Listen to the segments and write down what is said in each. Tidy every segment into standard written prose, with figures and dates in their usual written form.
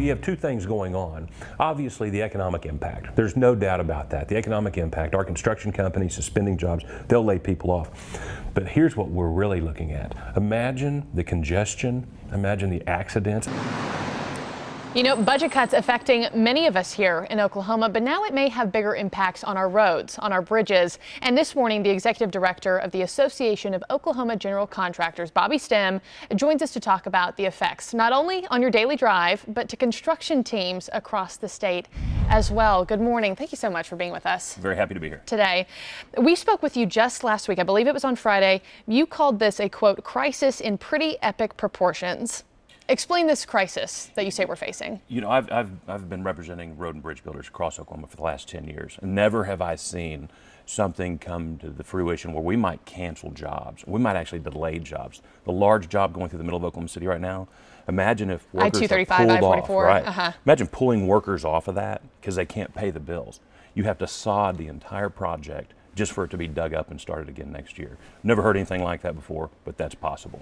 you have two things going on. Obviously, the economic impact. There's no doubt about that. The economic impact, our construction companies suspending jobs, they'll lay people off. But here's what we're really looking at. Imagine the congestion, imagine the accidents. You know, budget cuts affecting many of us here in Oklahoma, but now it may have bigger impacts on our roads, on our bridges. And this morning, the executive director of the Association of Oklahoma General Contractors, Bobby Stem, joins us to talk about the effects, not only on your daily drive, but to construction teams across the state as well. Good morning. Thank you so much for being with us. Very happy to be here Today. We spoke with you just last week. I believe it was on Friday. You called this a, quote, crisis in pretty epic proportions. Explain this crisis that you say we're facing. You know, I've been representing road and bridge builders across Oklahoma for the last 10 years. And never have I seen something come to the fruition where we might cancel jobs. We might actually delay jobs. The large job going through the middle of Oklahoma City right now, imagine if workers are I-235, pulled I-44, off. Right. Imagine pulling workers off of that because they can't pay the bills. You have to sod the entire project just for it to be dug up and started again next year. Never heard anything like that before, but that's possible.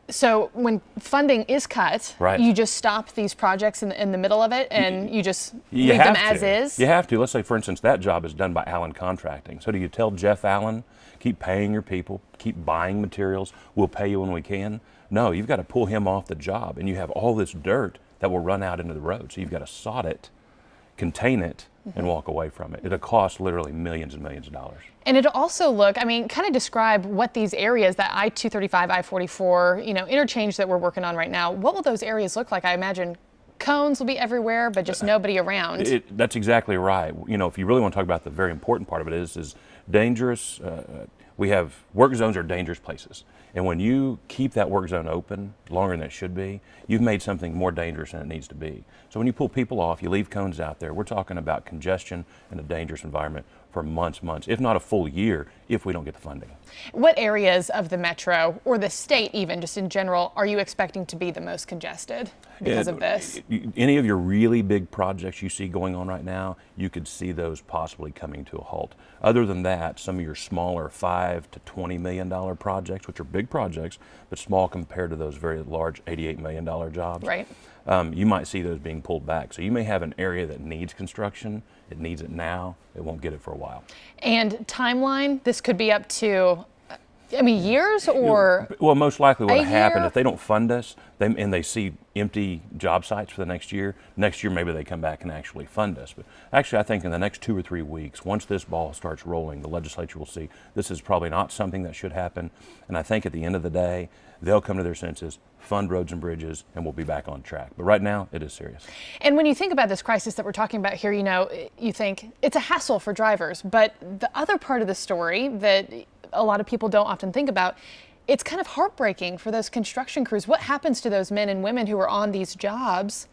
So when funding is cut, right, you just stop these projects in the middle of it and you just leave them as is? You have to. Let's say, for instance, that job is done by Allen Contracting. So do you tell Jeff Allen, keep paying your people, keep buying materials, we'll pay you when we can? No, you've got to pull him off the job, and you have all this dirt that will run out into the road. So you've got to sod it, contain it, and walk away from it. It'll cost literally millions and millions of dollars. And it'll also look, I mean, kind of describe what these areas, that I-235, I-44, you know, interchange that we're working on right now, what will those areas look like? I imagine cones will be everywhere, but just nobody around. That's exactly right. You know, if you really want to talk about the very important part of it is dangerous. We have work zones are dangerous places. And when you keep that work zone open longer than it should be, you've made something more dangerous than it needs to be. So when you pull people off, you leave cones out there, we're talking about congestion and a dangerous environment for months, if not a full year, if we don't get the funding. What areas of the metro or the state even, just in general, are you expecting to be the most congested because of this? Any of your really big projects you see going on right now, you could see those possibly coming to a halt. Other than that, some of your smaller $5 to $20 million projects, which are big projects, but small compared to those very large $88 million jobs, right? You might see those being pulled back. So you may have an area that needs construction, it needs it now, it won't get it for a while. And timeline, this could be up to, I mean, years or? Well, most likely what will happen if they don't fund us and they see empty job sites for the next year maybe they come back and actually fund us. But actually I think in the next 2 or 3 weeks, once this ball starts rolling, the legislature will see this is probably not something that should happen. And I think at the end of the day, they'll come to their senses, fund roads and bridges, and we'll be back on track. But right now, it is serious. And when you think about this crisis that we're talking about here, you know, you think it's a hassle for drivers. But the other part of the story that a lot of people don't often think about, it's kind of heartbreaking for those construction crews. What happens to those men and women who are on these jobs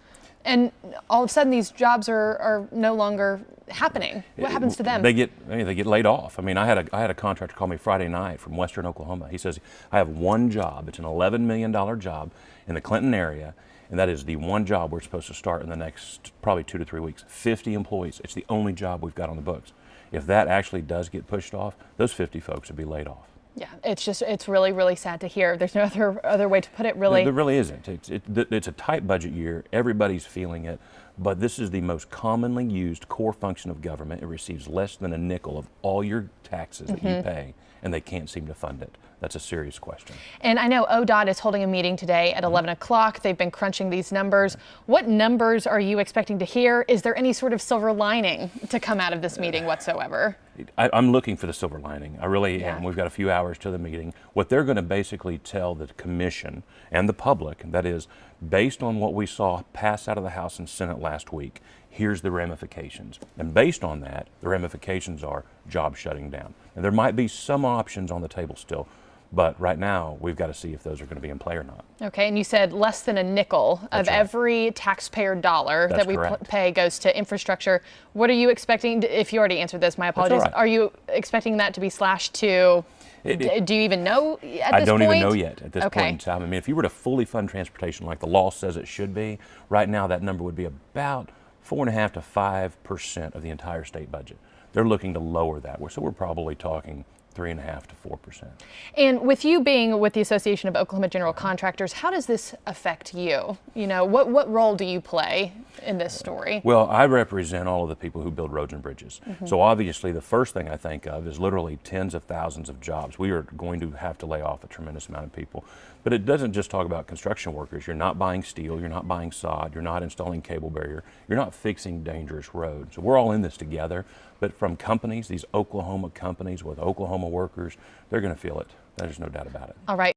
and all of a sudden these jobs are no longer happening? What happens to them? They get laid off. I mean, I had a contractor call me Friday night from Western Oklahoma. He says, I have one job. It's an $11 million job in the Clinton area, and that is the one job we're supposed to start in the next probably 2 to 3 weeks. 50 employees. It's the only job we've got on the books. If that actually does get pushed off, those 50 folks would be laid off. Yeah, it's really, really sad to hear. There's no other way to put it, really. There really isn't. It's a tight budget year. Everybody's feeling it. But this is the most commonly used core function of government. It receives less than a nickel of all your taxes that you pay, and they can't seem to fund it. That's a serious question. And I know ODOT is holding a meeting today at 11 o'clock. They've been crunching these numbers. What numbers are you expecting to hear? Is there any sort of silver lining to come out of this meeting whatsoever? I'm looking for the silver lining. I really am. We've got a few hours to the meeting. What they're going to basically tell the commission and the public, that is, based on what we saw pass out of the House and Senate last week, here's the ramifications. And based on that, the ramifications are jobs shutting down. And there might be some options on the table still, but right now we've got to see if those are going to be in play or not. Okay, and you said less than a nickel of every taxpayer dollar that we pay goes to infrastructure. What are you expecting? If you already answered this, my apologies. Are you expecting that to be slashed to? Do you even know at this point? I don't even know yet at this point in time. I mean, if you were to fully fund transportation like the law says it should be, right now that number would be about 4.5% to 5% of the entire state budget. They're looking to lower that. So we're probably talking 3.5% to 4%. And with you being with the Association of Oklahoma General Contractors, how does this affect you? You know, what role do you play in this story? Well, I represent all of the people who build roads and bridges. So obviously the first thing I think of is literally tens of thousands of jobs. We are going to have to lay off a tremendous amount of people. But it doesn't just talk about construction workers. You're not buying steel, you're not buying sod, you're not installing cable barrier, you're not fixing dangerous roads. So we're all in this together. But from companies, these Oklahoma companies with Oklahoma workers, they're going to feel it. There's no doubt about it. All right.